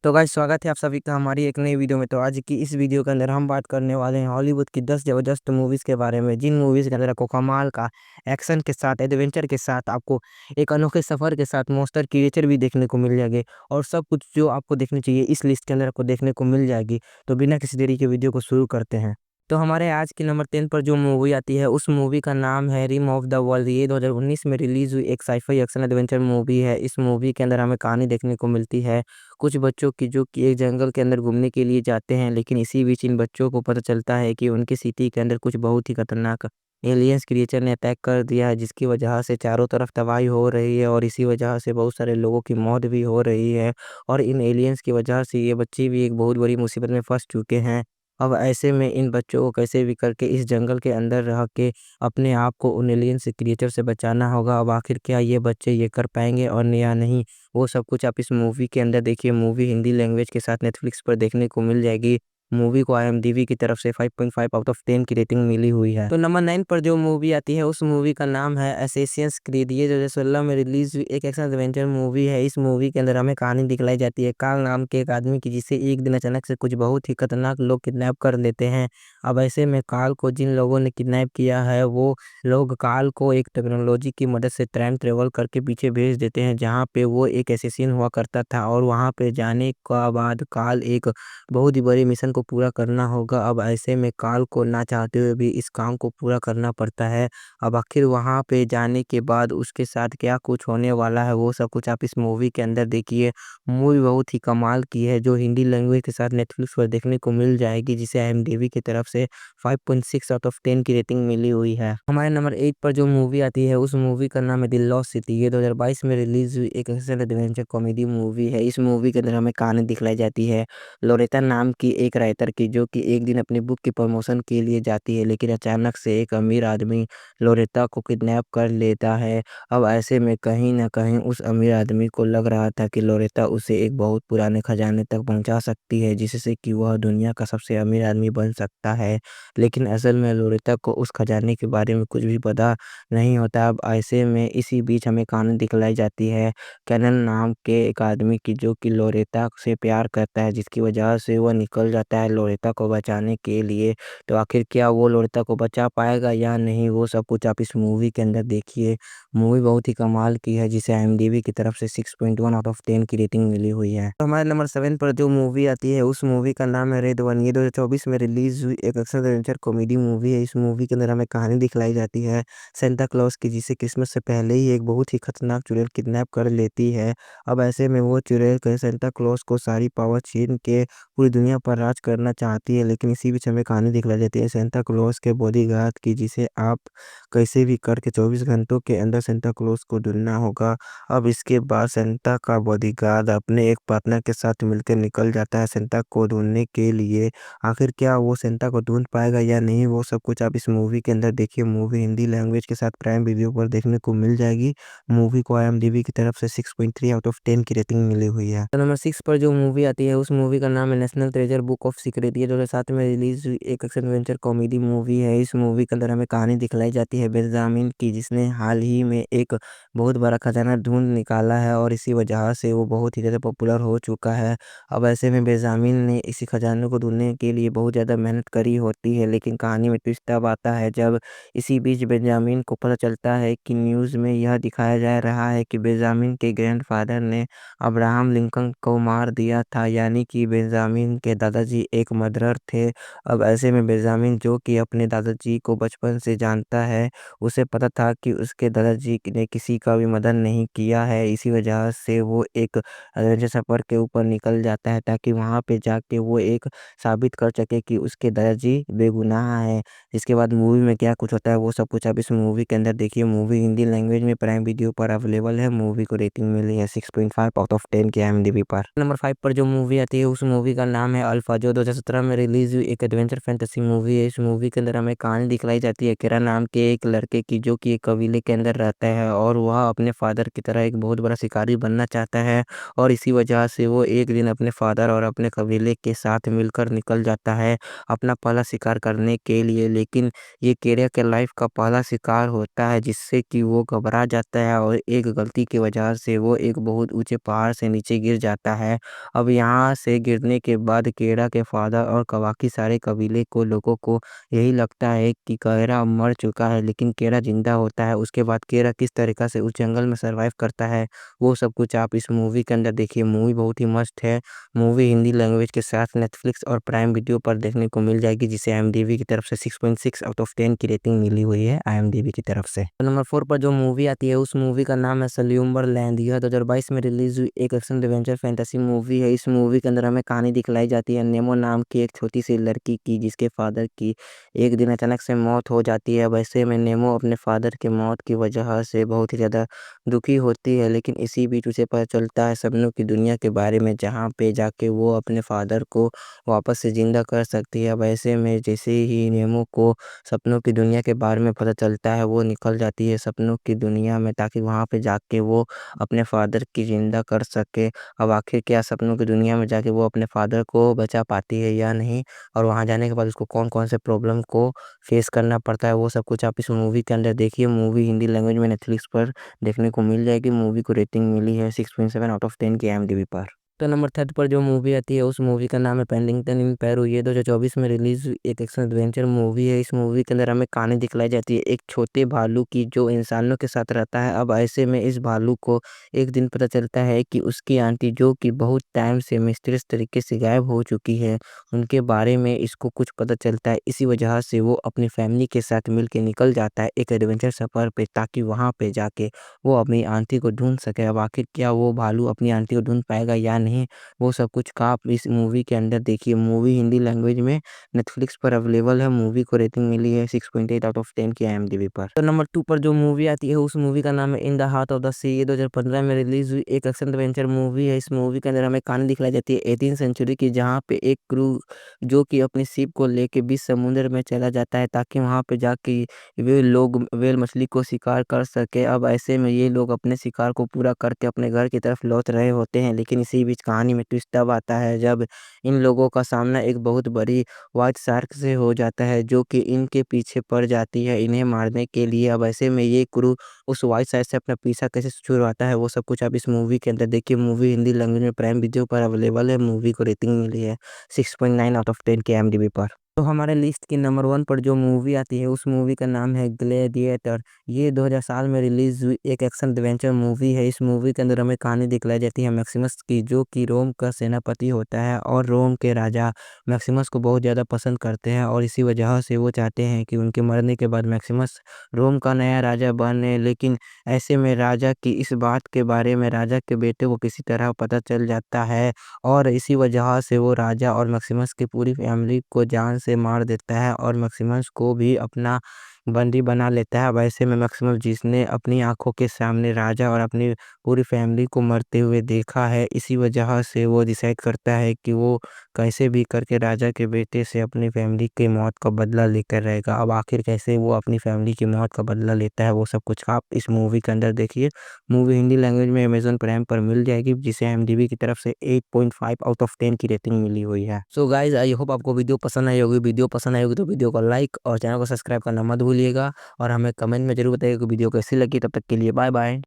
तो गाइस स्वागत है आप सभी का हमारी एक नई वीडियो में। तो आज की इस वीडियो के अंदर हम बात करने वाले हैं हॉलीवुड की 10 ज़बरदस्त मूवीज़ के बारे में, जिन मूवीज़ के अंदर आपको कमाल का एक्शन के साथ, एडवेंचर के साथ, आपको एक अनोखे सफ़र के साथ मॉन्स्टर क्रिएचर भी देखने को मिल जाएंगे और सब कुछ जो आपको देखनी चाहिए इस लिस्ट के अंदर आपको देखने को मिल जाएगी। तो बिना किसी देरी के वीडियो को शुरू करते हैं। तो हमारे आज की नंबर 10 पर जो मूवी आती है उस मूवी का नाम है रिम ऑफ द वर्ल्ड। ये 2019 में रिलीज़ हुई एक साइ-फाई एक्शन एडवेंचर मूवी है। इस मूवी के अंदर हमें कहानी देखने को मिलती है कुछ बच्चों की, जो कि एक जंगल के अंदर घूमने के लिए जाते हैं, लेकिन इसी बीच इन बच्चों को पता चलता है कि उनकी सिटी के अंदर कुछ बहुत ही खतरनाक एलियंस क्रिएचर ने अटैक कर दिया है, जिसकी वजह से चारों तरफ तबाही हो रही है और इसी वजह से बहुत सारे लोगों की मौत भी हो रही है और इन एलियंस की वजह से ये बच्चे भी एक बहुत बड़ी मुसीबत में फँस चुके हैं। अब ऐसे में इन बच्चों को कैसे भी करके इस जंगल के अंदर रह के अपने आप को उन एलियंस क्रिएचर से बचाना होगा। अब आखिर क्या ये बच्चे ये कर पाएँगे और या नहीं? वो सब कुछ आप इस मूवी के अंदर देखिए। मूवी हिंदी लैंग्वेज के साथ नेटफ्लिक्स पर देखने को मिल जाएगी। मूवी को आईएमडीबी की तरफ से 5.5 आउट ऑफ 10 की रेटिंग मिली हुई है। तो नंबर 9 पर जो मूवी आती है उस मूवी का नाम है असैसिन्स क्रीड। ये 2016 में रिलीज़ हुई एक एक्शन एडवेंचर मूवी है। इस मूवी के अंदर हमें कहानी दिखलाई जाती है कार्ल नाम के एक आदमी की, जिसे एक दिन अचानक से कुछ बहुत ही खतरनाक लोग किडनैप कर लेते हैं। अब ऐसे में कार्ल को जिन लोगों ने किडनैप किया है वो लोग कार्ल को एक टेक्नोलॉजी की मदद से टाइम ट्रेवल करके पीछे भेज देते हैं, जहाँ पे वो एक असैसिन हुआ करता था और वहाँ पे जाने का बाद कार्ल एक बहुत ही बड़ी मिशन को पूरा करना होगा। अब ऐसे में कार्ल को ना चाहते हुए भी इस काम को पूरा करना पड़ता है। अब आखिर वहाँ पे जाने के बाद उसके साथ क्या कुछ होने वाला है वो सब कुछ आप इस मूवी के अंदर देखिए। मूवी बहुत ही कमाल की है, जो हिंदी लैंग्वेज के साथ नेटफ्लिक्स पर देखने को मिल जाएगी, जिसे आईएमडीबी की तरफ से 5.6 आउट ऑफ 10 की रेटिंग मिली हुई है। हमारे नंबर 8 पर जो मूवी आती है उस मूवी का नाम है द लॉस्ट सिटी। ये 2022 में रिलीज़ हुई एक एक्शन एडवेंचर कॉमेडी मूवी है। इस मूवी के अंदर हमें कहानी दिखलाई जाती है लोरेता नाम की एक राइटर की, जो कि एक दिन अपनी बुक की प्रमोशन के लिए जाती है, लेकिन अचानक से एक अमीर आदमी लोरेता को किडनैप कर लेता है। अब ऐसे में कहीं न कहीं उस अमीर आदमी को लग रहा था कि लोरेता उसे एक बहुत पुराने खजाने तक पहुँचा सकती है, जिससे कि वह दुनिया का सबसे अमीर आदमी बन सकता है। लेकिन असल में लोरेता को उस खजाने के बारे में कुछ भी पता नहीं होता। अब ऐसे में इसी बीच हमें कहानी दिखलाई जाती है कैनन नाम के एक आदमी की, जो कि लोरेता से प्यार करता है, जिसकी वजह से वह निकल जाता है लोरेता को बचाने के लिए। तो आखिर क्या वो लोरेता को बचा पाएगा या नहीं, वो सब कुछ आप इस मूवी के अंदर देखिए। मूवी बहुत ही कमाल की है, जिसे आईएमडीबी की तरफ से 6.1 आउट ऑफ 10 की रेटिंग मिली हुई है। तो हमारे नंबर 7 पर जो मूवी आती है उस मूवी का नाम है रेड वन। ये 2024 में रिलीज़ हुई एक एक्शन एडवेंचर कॉमेडी मूवी है। इस मूवी के अंदर हमें कहानी दिखलाई जाती है सेंटा क्लॉस की, जिसे क्रिसमस से पहले ही एक बहुत ही खतरनाक चुड़ैल किडनैप कर लेती है। अब ऐसे में वो चुड़ैल सेंटा क्लॉस को सारी पावर छीन के पूरी दुनिया पर राज करना चाहती है, लेकिन इसी बीच हमें कहानी दिखलाई जाती है सेंटा क्लॉस के बॉडीगार्ड की, जिसे आप कैसे भी करके 24 घंटों के अंदर सेंटा क्लॉस को ढूँढना होगा। अब इसके बाद सेंटा का बॉडीगार्ड अपने एक पार्टनर के साथ मिलकर निकल जाता है सेंटा को ढूँढने के लिए। आखिर क्या वो सेंटा को ढूँढ पाएगा या नहीं, वो सब कुछ आप इस मूवी के अंदर देखिए। मूवी हिंदी लैंग्वेज के साथ प्राइम वीडियो पर देखने को मिल जाएगी। मूवी को आईएमडीबी की तरफ से 6.3 आउट ऑफ 10 की रेटिंग मिली हुई है। तो नंबर 6 पर जो मूवी आती है उस मूवी का नाम है national treasure book of secret. ये 2007 में रिलीज़ हुई एक एक्शन एडवेंचर कॉमेडी मूवी है। इस मूवी के अंदर हमें कहानी दिखलाई जाती है बेंजामिन की, जिसने हाल ही में एक बहुत बड़ा खजाना ढूँढ निकाला है और इसी वजह से वो बहुत ही ज़्यादा पॉपुलर हो चुका है। अब ऐसे में बेंजामिन ने इसी खजाने को ढूँढने के लिए बहुत ज़्यादा मेहनत करी होती है, लेकिन कहानी में ट्विस्ट तब आता है जब इसी बीच बेंजामिन को पता चलता है कि न्यूज़ में यह दिखाया जा रहा है कि बेंजामिन के ग्रैंडफ़ादर ने अब्राहम लिंकन को मार दिया था, यानी कि बेंजामिन के दादाजी एक मर्डरर थे। अब ऐसे में बेंजामिन, जो कि अपने दादाजी को बचपन से जानता है, उसे पता था कि उसके दादाजी ने किसी का भी मर्डर नहीं किया है। इसी वजह से वो एक एडवेंचर सफ़र के ऊपर निकल जाता है, ताकि वहाँ पे जाके वो एक साबित कर सके कि उसके दादाजी बेगुनाह हैं। इसके बाद मूवी में क्या कुछ होता है वो सब कुछ आप इस मूवी के अंदर देखिए। मूवी हिंदी लैंग्वेज में प्राइम वीडियो पर अवेलेबल है। मूवी को रेटिंग मिली है 6.5 आउट ऑफ 10 की आईएमडीबी पर। नंबर 5 पर जो मूवी आती है उस मूवी का नाम है अल्फा, जो 2017 में रिलीज़ हुई एक एडवेंचर फैंटेसी मूवी है। इस मूवी के अंदर हमें कहानी दिखलाई जाती है किरा नाम के एक लड़के की, जो कि एक कबीले के अंदर रहता है और वह अपने फादर की तरह एक बहुत बड़ा शिकारी बनना चाहता है और इसी वजह से वो एक दिन अपने फादर और अपने कबीले के साथ मिलकर निकल जाता है अपना पहला शिकार करने के लिए, लेकिन ये केरा के लाइफ का पहला शिकार होता है जिससे कि वो घबरा जाता है और एक गलती की वजह से वो एक बहुत ऊंचे पहाड़ से नीचे गिर जाता है। अब यहाँ से गिरने के बाद केरा के फादर और बाकी सारे कबीले को लोगों को यही लगता है कि केरा मर चुका है, लेकिन केरा जिंदा होता है। उसके बाद केरा किस तरीक़ा से उस जंगल में सर्वाइव करता है, वो सब कुछ आप इस मूवी के अंदर देखिए। मूवी बहुत ही मस्त है। मूवी हिंदी लैंग्वेज के साथ नेटफ्लिक्स और प्राइम वीडियो पर देखने को मिल जाएगी, जिसे आईएमडीबी की तरफ से 6.6 आउट ऑफ 10 की रेटिंग मिली हुई है आईएमडीबी की तरफ से। तो नंबर 4 पर जो मूवी आती है उस मूवी का नाम है स्लम्बरलैंड। यह 2022 में रिलीज हुई एक एक्शन एडवेंचर फैंटेसी मूवी है। इस मूवी के अंदर हमें कहानी दिखलाई जाती है नेमो नाम की एक छोटी सी लड़की की, जिसके फादर की एक दिन अचानक से मौत हो जाती है। वैसे में नेमो अपने फादर की मौत की वजह से बहुत ही ज़्यादा दुखी होती है, लेकिन इसी बीच उसे पता चलता है सपनों की दुनिया के बारे में, जहाँ पे जाके वो अपने फादर को वापस से ज़िंदा कर सकती है। वैसे में जैसे ही नेमो को सपनों की दुनिया के बारे में पता चलता है, वो निकल जाती है सपनों की दुनिया में ताकि वहाँ पे जाके वो अपने फादर की ज़िंदा कर सके। अब आखिर क्या सपनों की दुनिया में जाके वो अपने फादर को बचा पाती है या नहीं, और वहाँ जाने के बाद उसको कौन-कौन से प्रॉब्लम को फेस करना पड़ता है, वो सब कुछ आप इस मूवी के अंदर देखिए। मूवी हिंदी लैंग्वेज में नेटफ्लिक्स पर देखने को मिल जाएगी। मूवी को रेटिंग मिली है 6.7 आउट ऑफ 10 की आईएमडीबी पर। तो नंबर 3 पर जो मूवी आती है उस मूवी का नाम है पेनिंगटन इन पेरू। ये 2024 में रिलीज हुई एक एक्शन एडवेंचर मूवी है। इस मूवी के अंदर हमें कहानी दिखलाई जाती है एक छोटे भालू की, जो इंसानों के साथ रहता है। अब ऐसे में इस भालू को एक दिन पता चलता है कि उसकी आंटी, जो कि बहुत टाइम से मिस्टीरियस तरीके से गायब हो चुकी है, उनके बारे में इसको कुछ पता चलता है। इसी वजह से वो अपनी फैमिली के साथ मिल के निकल जाता है एक एडवेंचर सफ़र पे, ताकि वहाँ पे जाके वो अपनी आंटी को ढूँढ सके। अब आखिर क्या वो भालू अपनी आंटी को ढूँढ पाएगा या नहीं, वो सब कुछ का आप इस मूवी के अंदर देखिए। मूवी हिंदी लैंग्वेज में नेटफ्लिक्स पर अवेलेबल है। मूवी को रेटिंग मिली है 6.8 आउट ऑफ 10 की आईएमडीबी पर। तो नंबर 2 पर जो मूवी आती है उस मूवी का नाम है In the Heart of the Sea. ये 2015 में रिलीज हुई एक एक्शन एडवेंचर मूवी है। इस मूवी के अंदर हमें कहानी दिखलाई जाती है 18th सेंचुरी की, जहाँ पे एक क्रू जो कि अपनी शिप को लेके बीच समुद्र में चला जाता है ताकि वहाँ पे जाके वे लोग व्हेल मछली को शिकार कर सके। अब ऐसे में ये लोग अपने शिकार को पूरा करके अपने घर की तरफ लौट रहे होते हैं, लेकिन इसी बीच कहानी में ट्विस्ट तब आता है जब इन लोगों का सामना एक बहुत बड़ी व्हाइट शार्क से हो जाता है, जो कि इनके पीछे पड़ जाती है इन्हें मारने के लिए। अब ऐसे में ये क्रू उस व्हाइट शार्क से अपना पीछा कैसे छुड़वाता है, वो सब कुछ आप इस मूवी के अंदर देखिए। मूवी हिंदी लैंग्वेज में प्राइम वीडियो पर अवेलेबल है। मूवी को रेटिंग मिली है 6.9 आउट ऑफ 10 के आईएमडीबी पर। तो हमारे लिस्ट की नंबर 1 पर जो मूवी आती है उस मूवी का नाम है ग्लैडिएटर। ये 2000 में रिलीज हुई एक एक्शन एडवेंचर मूवी है। इस मूवी के अंदर हमें कहानी दिखलाई जाती है मैक्सिमस की, जो कि रोम का सेनापति होता है और रोम के राजा मैक्सिमस को बहुत ज़्यादा पसंद करते हैं, और इसी वजह से वो चाहते हैं कि उनके मरने के बाद मैक्सिमस रोम का नया राजा बने। लेकिन ऐसे में राजा की इस बात के बारे में राजा के बेटे को किसी तरह पता चल जाता है, और इसी वजह से वो राजा और मैक्सिमस की पूरी फैमिली को जान से मार देता है और मैक्सिमस को भी अपना बंदी बना लेता है। वैसे में मैक्सिमस, जिसने अपनी आंखों के सामने राजा और अपनी पूरी फैमिली को मरते हुए देखा है, इसी वजह से वो डिसाइड करता है कि वो कैसे भी करके राजा के बेटे से अपनी फैमिली की मौत का बदला लेकर रहेगा। अब आखिर कैसे वो अपनी फैमिली की मौत का बदला लेता है, वो सब कुछ आप इस मूवी के अंदर देखिए। मूवी हिंदी लैंग्वेज में अमेज़न प्राइम पर मिल जाएगी, जिसे आईएमडीबी की तरफ से 8.5 आउट ऑफ 10 की रेटिंग मिली हुई है। सो गाइस, आई होप आपको वीडियो पसंद आई होगी। वीडियो पसंद आई होगी तो वीडियो को लाइक और चैनल को सब्सक्राइब करना मत भूलिएगा, और हमें कमेंट में ज़रूर बताइएगा कि वीडियो कैसी लगी। तब तक के लिए बाय बाय।